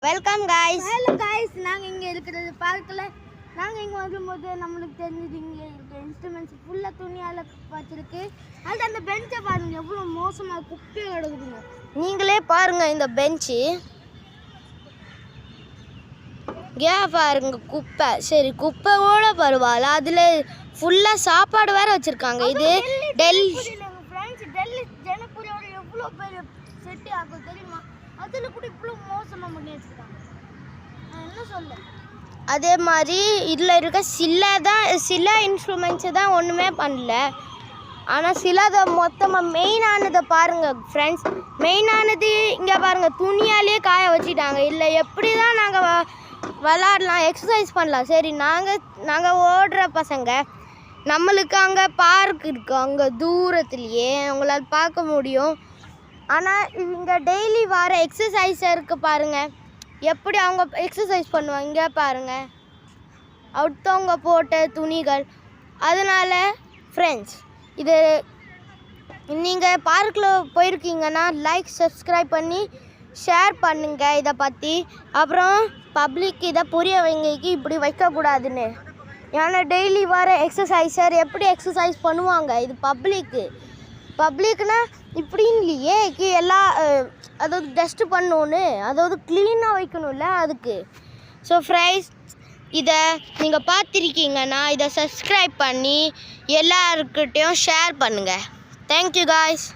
Welcome guys. Hello guys, நாங்க இங்க இருக்கிறது பார்க்கல. நாங்க இங்க வரும்போது நமக்கு தெரிஞ்சது இங்க இருக்க இன்ஸ்ட்ருமெண்ட்ஸ் ஃபுல்லா துணியால வச்சிருக்கு. அந்த பெஞ்சை பாருங்க எவ்வளவு மோசமா குப்பையா கிடக்குதுங்க. நீங்களே பாருங்க இந்த பெஞ்ச். பாருங்க குப்பை. சரி குப்பையோட பரவாயில்ல, அதுல ஃபுல்லா சாப்பாடு வேற வச்சிருக்காங்க. இது டெல்லி ஃப்ரெண்ட்ஸ், டெல்லி ஜனபுரியோட எவ்வளவு பெரிய செட்டி ஆகும் தெரியுமா? அதுல கூட இவ்வளவு மோசமா பண்ணி வச்சிருக்காங்க. என்ன சொல்ல, அதே மாதிரி இதில் இருக்க சில இன்ஸ்ட்ருமெண்ட்ஸு தான் ஒன்றுமே பண்ணல. ஆனால் சிலதை மொத்தமாக மெயினானதை பாருங்கள் ஃப்ரெண்ட்ஸ். மெயினானது இங்கே பாருங்கள், துணியாலே காய வச்சுட்டாங்க. இல்லை எப்படி தான் நாங்கள் விளாடலாம், எக்ஸசைஸ் பண்ணலாம். சரி நாங்கள் ஓடுற பசங்க, நம்மளுக்கு அங்கே பார்க் இருக்குது, அங்கே தூரத்துலேயே உங்களால் பார்க்க முடியும். ஆனால் இங்கே டெய்லி வர எக்ஸசைஸருக்கு பாருங்கள் எப்படி அவங்க எக்ஸசைஸ் பண்ணுவாங்க. இங்கே பாருங்கள் அடுத்தவங்க போட்ட துணிகள். அதனால் ஃப்ரெண்ட்ஸ், இது நீங்கள் பார்க்கில் போயிருக்கீங்கன்னா லைக் சப்ஸ்கிரைப் பண்ணி ஷேர் பண்ணுங்கள் இதை பற்றி. அப்புறம் பப்ளிக் இதை புரிய வைங்க இப்படி வைக்கக்கூடாதுன்னு. ஏன்னா டெய்லி வர எக்ஸசைஸர் எப்படி எக்ஸசைஸ் பண்ணுவாங்க. இது பப்ளிக்னா இப்படின்னு இல்லையே, எல்லா அதாவது டஸ்ட்டு பண்ணணுன்னு, அதாவது க்ளீனாக வைக்கணும்ல அதுக்கு. ஸோ ஃப்ரெண்ட்ஸ், இதை நீங்கள் பார்த்துருக்கீங்கன்னா இதை சப்ஸ்கிரைப் பண்ணி எல்லாருக்கிட்டையும் ஷேர் பண்ணுங்கள். Thank you guys.